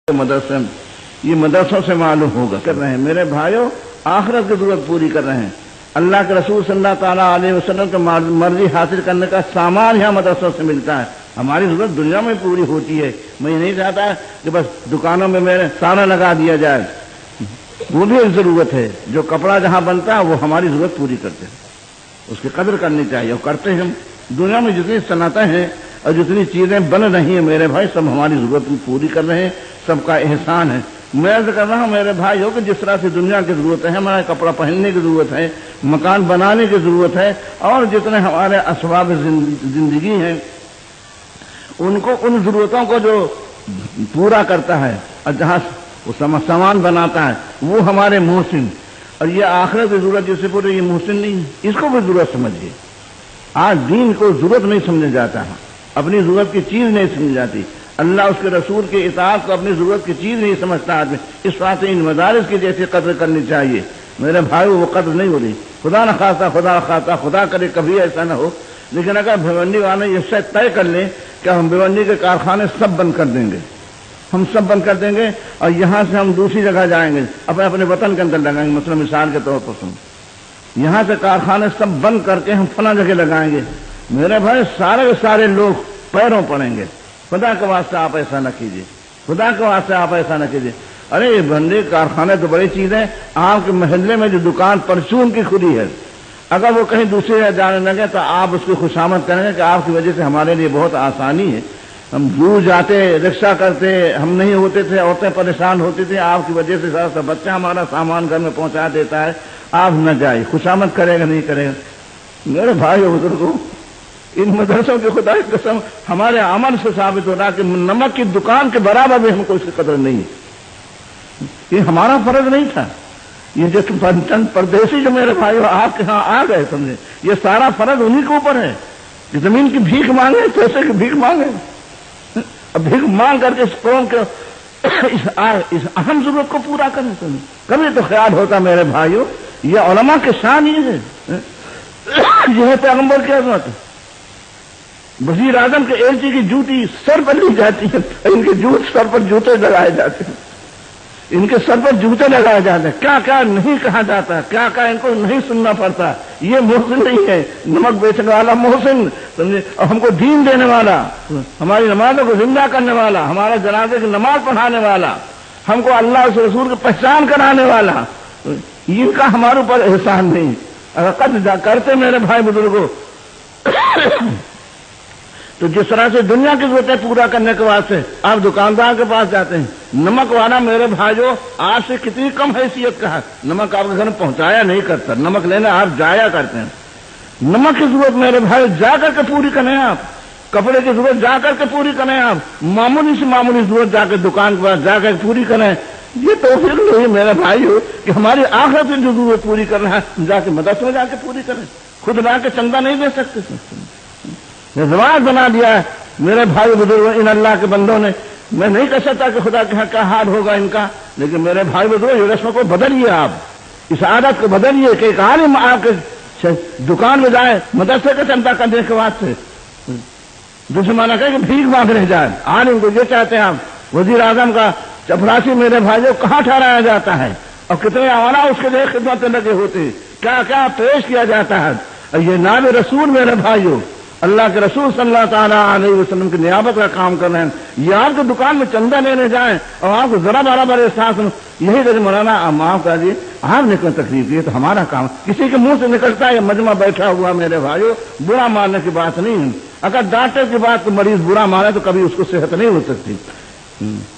مدرسے یہ مدرسوں سے معلوم ہوگا کر رہے ہیں میرے بھائیوں، آخرت کی ضرورت پوری کر رہے ہیں۔ اللہ کے رسول صلی اللہ تعالیٰ علیہ وسلم کی مرضی حاصل کرنے کا سامان یہاں مدرسوں سے ملتا ہے۔ ہماری ضرورت دنیا میں پوری ہوتی ہے۔ میں یہ نہیں چاہتا کہ بس دکانوں میں میرے سارا لگا دیا جائے، وہ بھی ایک ضرورت ہے۔ جو کپڑا جہاں بنتا ہے وہ ہماری ضرورت پوری کرتے ہیں، اس کی قدر کرنی چاہیے اور کرتے ہیں ہم۔ دنیا میں جتنی صنعتیں ہیں اور جتنی چیزیں بن رہی ہیں میرے بھائی، سب ہماری ضرورت پوری کر رہے ہیں، سب کا احسان ہے۔ میں عرض کر رہا ہوں میرے بھائی ہو کہ جس طرح سے دنیا کی ضرورت ہے، ہمارے کپڑا پہننے کی ضرورت ہے، مکان بنانے کی ضرورت ہے، اور جتنے ہمارے اسباب زندگی ہیں ان کو، ان ضرورتوں کو جو پورا کرتا ہے اور جہاں وہ سامان بناتا ہے وہ ہمارے محسن۔ اور یہ آخرت کی ضرورت جس سے پوری، یہ محسن نہیں ہے، اس کو بھی ضرورت سمجھیے۔ آج دین کو ضرورت نہیں سمجھا جاتا ہے، اپنی ضرورت کی چیز نہیں سمجھی جاتی۔ اللہ اس کے رسول کے اطاعت کو اپنی ضرورت کی چیز نہیں سمجھتا آدمی۔ اس بات ان مدارس کی جیسی قدر کرنی چاہیے میرے بھائی، وہ قدر نہیں ہو رہی۔ خدا نہ خواستہ خدا کرے کبھی ایسا نہ ہو، لیکن اگر بھیونڈی والے یہ شاید طے کر لیں کہ ہم بھیونڈی کے کارخانے سب بند کر دیں گے، ہم سب بند کر دیں گے اور یہاں سے ہم دوسری جگہ جائیں گے، اپنے وطن کے اندر لگائیں گے۔ مثلا مثال کے طور پر سن، یہاں سے کارخانے سب بند کر کے ہم فلاں جگہ لگائیں گے، میرے بھائی سارے کے سارے لوگ پیروں پڑیں گے۔ خدا کے واسطے آپ ایسا نہ کیجیے، خدا کے واسطے آپ ایسا نہ کیجیے۔ ارے یہ بندے کارخانے تو بڑی چیز ہے۔ آپ کے محلے میں جو دکان پرچون کی کھلی ہے، اگر وہ کہیں دوسری جگہ جانے لگے تو آپ اس کی خوشامد کریں گے کہ آپ کی وجہ سے ہمارے لیے بہت آسانی ہے، ہم دور جاتے، رکشہ کرتے، ہم نہیں ہوتے تھے، عورتیں پریشان ہوتی تھیں، آپ کی وجہ سے سارا بچہ ہمارا سامان گھر میں پہنچا دیتا ہے، آپ نہ جائیں۔ خوشامد کرے گا نہیں کرے گا؟ میرے بھائی بزرگوں، ان مدرسوں کی خدا کی قسم ہمارے عمل سے ثابت ہو رہا کہ نمک کی دکان کے برابر بھی ہم کو اس کی قدر نہیں ہے۔ یہ ہمارا فرض نہیں تھا، یہ جو چند پردیسی جو میرے بھائی آپ کے ہاں آ گئے سمجھے، یہ سارا فرض انہی کے اوپر ہے کہ زمین کی بھیک مانگے، پیسے کی بھیک مانگے، اب بھیک مانگ کر کے اس قوم کے اس اہم ضرورت کو پورا کریں۔ کبھی تو خیال ہوتا میرے بھائیوں، یہ علماء کے شان یہ ہے، یہ ہے پیغمبر کی عظمت۔ وزیر اعظم کے ایلچی کی جوتی سر پر لی جاتی ہے، ان کے سر پر جوتے لگائے جاتے ہیں، ان کے سر پر جوتے لگائے جاتے ہیں، کیا کیا نہیں کہا جاتا ہے، کیا کیا ان کو نہیں سننا پڑتا۔ یہ محسن نہیں ہے، نمک بیچنے والا محسن سمجھے، اور ہم کو دین دینے والا، ہماری نمازوں کو زندہ کرنے والا، ہمارے جنازے کی نماز پڑھانے والا، ہم کو اللہ اس رسول کی پہچان کرانے والا، ان کا ہمارے اوپر احسان نہیں۔ اگر قد کرتے میرے بھائی بزرگوں تو جس طرح سے دنیا کی ضرورتیں پورا کرنے کے واسطے آپ دکاندار کے پاس جاتے ہیں، نمک والا میرے بھائیوں آپ سے کتنی کم حیثیت کا ہے، نمک آپ کے گھر میں پہنچایا نہیں کرتا، نمک لینے آپ جایا کرتے ہیں۔ نمک کی ضرورت میرے بھائی جا کر کے پوری کریں آپ، کپڑے کی ضرورت جا کر کے پوری کریں آپ، معمولی سے معمولی ضرورت جا کے دکان کے پاس جا کر پوری کریں۔ یہ توفیق نہیں میرے بھائیوں کہ ہماری آخرت کی جو ضرورت پوری کرنا ہے جا کے مدرسے میں جا کے پوری کریں، خود لا کے چندہ نہیں دے سکتے۔ رواج بنا دیا ہے میرے بھائی بزرگوں ان اللہ کے بندوں نے۔ میں نہیں کہہ سکتا کہ خدا کے کیا حال ہوگا ان کا، لیکن میرے بھائی بزرگوں یہ رسم کو بدلیے، آپ اس عادت کو بدلیے کہ ایک عالم آپ کے دکان میں جائے مدرسے کا چندہ کرنے کے بعد سے دوسرے مانا کہ بھیک مانگنے جائے، عالم کو یہ چاہتے ہیں آپ۔ وزیر اعظم کا چپراسی میرے بھائیوں کہاں ٹھہرایا جاتا ہے اور کتنے آوانا اس کے لیے خدمتیں لگے ہوتے ہیں، کیا کیا پیش کیا جاتا ہے۔ اور یہ نائب رسول میرے بھائیوں اللہ کے رسول صلی اللہ تعالیٰ علیہ وسلم کی نیابت کا کام کر رہے ہیں، یہ آپ کو دکان میں چندہ لینے جائیں اور آپ کو ذرا برابر احساس ہو، یہی کہ مولانا آپ معاف کر دیے، آپ نے کوئی تکلیف کی تو ہمارا کام، کسی کے منہ سے نکلتا ہے یہ مجمع بیٹھا ہوا میرے بھائیوں برا ماننے کی بات نہیں ہے۔ اگر ڈاکٹر کی بات کو مریض برا مانے تو کبھی اس کو صحت نہیں ہو سکتی۔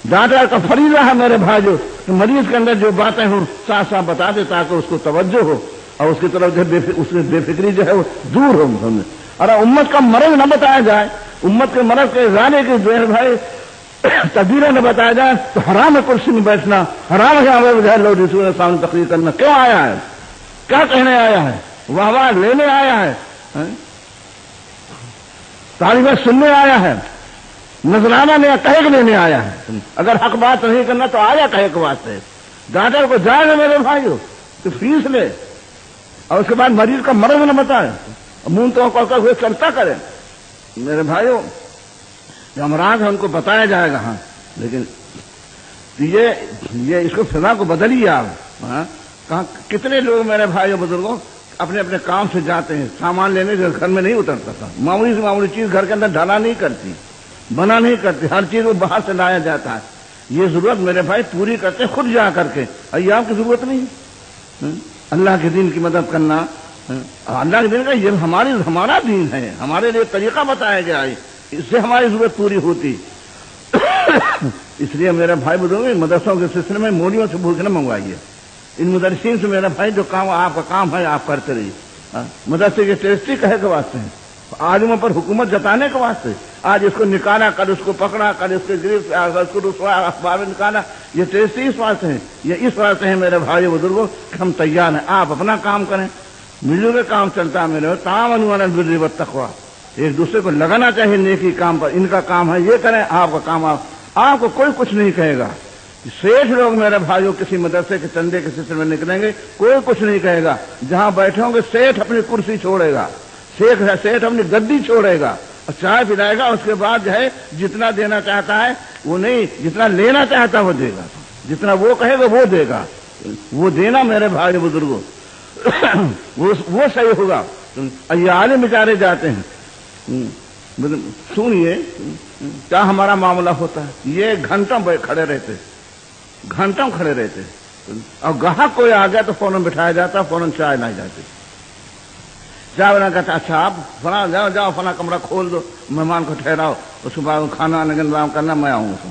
ڈاکٹر کا فریضہ ہے میرے بھائیوں کہ مریض کے اندر جو باتیں ہوں صاف صاف بتا دے تاکہ اس کو توجہ ہو اور اس کی طرف جو اس کی بے فکری جو ہے وہ دور ہو۔ اور امت کا مرض نہ بتایا جائے، امت کے مرض کے ازالے کے جو ہے بھائی تدبیریں نہ بتایا جائے تو حرام ہے کرسی میں بیٹھنا، حرام ہے ہمیں لوگ رسول کے سامنے تقریر کرنا۔ کیوں آیا ہے؟ کیا کہنے آیا ہے؟ واہ واہ لینے آیا ہے؟ تعریفیں سننے آیا ہے؟ نذرانہ نے کہے کہ لینے آیا ہے؟ اگر حق بات نہیں کرنا تو آیا کہے کے واسطے۔ ڈاکٹر کو جائے گا میرے بھائیو تو فیس لے اور اس کے بعد مریض کا مرض نہ بتائے، منہ تو کر ہوئے چلتا کرے۔ میرے بھائیوں جو امراض ہے ان کو بتایا جائے گا، ہاں، لیکن یہ اس کو فضا کو بدلیے آپ. کہاں کتنے لوگ میرے بھائیوں بزرگوں اپنے اپنے کام سے جاتے ہیں, سامان لینے کے گھر میں نہیں اترتا تھا, معمولی سے معمولی چیز گھر کے اندر ڈھالا نہیں کرتی, بنا نہیں کرتی, ہر چیز وہ باہر سے لایا جاتا ہے. یہ ضرورت میرے بھائی پوری کرتے خود جا کر کے, ایام کی ضرورت نہیں. اللہ کے دین کی مدد کرنا, اللہ کے دین کا یہ ہمارا دین ہے, ہمارے لیے طریقہ بتایا گیا ہے, اس سے ہماری ضرورت پوری ہوتی. اس لیے میرے بھائی بزرگ مدرسوں کے سلسلے میں مولیوں سے بھوک نہ منگوائیے. ان مدرسین سے میرا بھائی جو کام آپ کا کام ہے آپ کرتے رہیے. مدرسے کی ٹیسٹی کہے کے واسطے ہیں, عالموں پر حکومت جتانے کے واسطے. آج اس کو نکالا, کل اس کو پکڑا, کل اس کے گرفت, اس کو رسوا اخبار میں نکالا. یہ ٹیسٹی اس واسطے ہیں, یہ اس واسطے ہیں میرے بھائی بزرگوں کہ ہم تیار ہیں, آپ اپنا کام کریں. مل جل کے کام چلتا ہے میرے تعاونوا علی البر والتقوی, ایک دوسرے کو لگانا چاہیے نیکی کام پر. ان کا کام ہے یہ کریں, آپ کا کام آپ کو کوئی کچھ نہیں کہے گا. سیٹھ لوگ میرے بھائیوں کسی مدرسے کے چندے کے سلسلے میں نکلیں گے, کوئی کچھ نہیں کہے گا. جہاں بیٹھے ہوں گے سیٹھ اپنی کرسی چھوڑے گا, سیٹھ اپنی گدی چھوڑے گا اور چائے پلائے گا. اس کے بعد جو ہے جتنا دینا چاہتا ہے وہ نہیں, جتنا لینا چاہتا ہے وہ دے گا, جتنا وہ کہے گا وہ دے گا. وہ دینا میرے بھائی بزرگوں وہ صحیح ہوگا. یہ عالم بیچارے جاتے ہیں, سنیے کیا ہمارا معاملہ ہوتا ہے. یہ گھنٹوں کھڑے رہتے, گھنٹوں کھڑے رہتے, اور گاہک کوئی آ گیا تو فوراً بٹھایا جاتا, فوراً چائے لائی جاتی. چائے بنا کہتا اچھا آپ فلاں جاؤ فلاں کمرہ کھول دو, مہمان کو ٹھہراؤ, اس کے بعد کھانا انتظام کرنا, میں آؤں گا.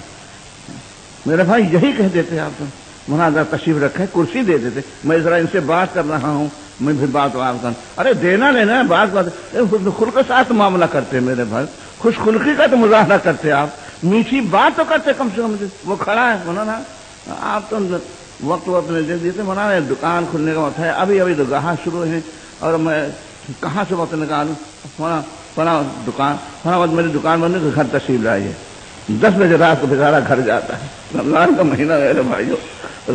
میرے بھائی یہی کہہ دیتے آپ, مناظر تشریف رکھے, کرسی دے دیتے, میں ذرا ان سے بات کر رہا ہوں, میں پھر بات کروں. ارے دینا لینا ہے, بات خلق کے ساتھ معاملہ کرتے میرے بھائی, خوش خلقی کا تو مظاہرہ کرتے آپ, میٹھی بات تو کرتے کم سے کم. وہ کھڑا ہے مولانا, آپ تو وقت نہیں دے دیتے. مولانا دکان کھلنے کا وقت ہے, ابھی تو گاہک شروع ہیں, اور میں کہاں سے وقت نکالوں. فلاں دکان فلاں وقت میری دکان بند ہے تو گھر تشریف لائیے. 10 بجے رات کو بیچارہ گھر جاتا ہے. رمضان کا مہینہ میرے بھائیوں,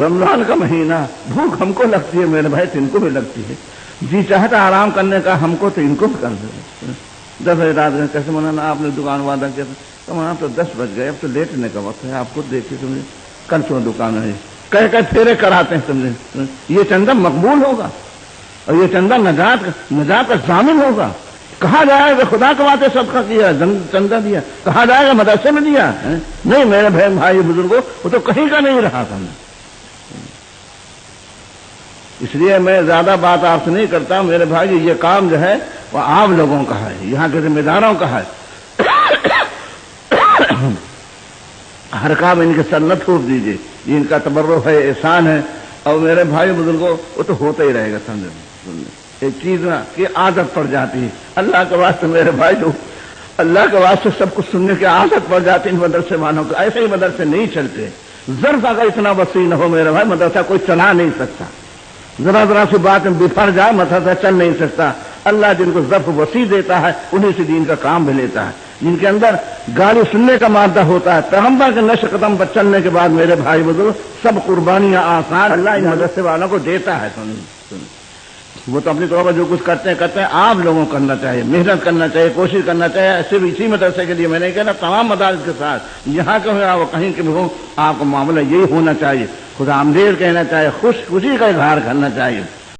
رمضان کا مہینہ, بھوک ہم کو لگتی ہے میرے بھائی, ان کو بھی لگتی ہے. جی چاہتا آرام کرنے کا ہم کو, تو ان کو بھی کر دے. 10 بجے رات میں کیسے مولانا آپ نے دکان وعدہ کیا تھا, تو مولانا تو 10 بج گئے, اب تو لیٹنے کا وقت ہے, آپ خود دیکھیے سمجھے, کل سو دکان ہے, کہہ پھیرے کراتے ہیں سمجھے. یہ چندہ مقبول ہوگا, اور یہ چندہ نجات کا ضامن ہوگا. کہا جائے گا خدا کے واسطے صدقہ کیا, چندہ دیا, کہا جائے گا مدرسے میں دیا. نہیں میرے بھائی بزرگوں, وہ تو کہیں کا نہیں رہا تھا. اس لیے میں زیادہ بات آپ سے نہیں کرتا میرے بھائی. یہ کام جو ہے وہ آپ لوگوں کا ہے, یہاں کے ذمہ داروں کا ہے. ہر کام ان کے سر نہ تھوپ دیجیے, یہ ان کا تبرک ہے, احسان ہے. اور میرے بھائی بزرگوں وہ تو ہوتا ہی رہے گا. سمجھے ایک چیز نا کہ عادت پڑ جاتی ہے. اللہ کے واسطے میرے بھائی جو اللہ کے واسطے سب کچھ سننے کی عادت پڑ جاتی ہے ان مدرسے والوں کو. ایسے ہی مدرسے نہیں چلتے. ظرف اگر اتنا وسیع نہ ہو میرے بھائی, مدرسہ کوئی چلا نہیں سکتا. ذرا سی بات میں بفر جائے مدرسہ چل نہیں سکتا. اللہ جن کو ظرف وسیع دیتا ہے انہیں سے دین کا کام بھی لیتا ہے. جن کے اندر گالی سننے کا مادہ ہوتا ہے, پیغمبر کے نشر قدم پر چلنے کے بعد میرے بھائی بزرگ سب قربانیاں آسان اللہ ان مدرسے والوں کو دیتا ہے. وہ تو اپنی طور پر جو کچھ کرتے ہیں آپ لوگوں کو کرنا چاہیے, محنت کرنا چاہیے, کوشش کرنا چاہیے. صرف اسی مدرسے کے لیے میں نہیں کہنا, تمام مدارس کے ساتھ یہاں کے ہو کہیں کے بھی ہو, آپ کا معاملہ یہی ہونا چاہیے. خدا آمدید کہنا چاہیے, خوشی کا اظہار کرنا چاہیے.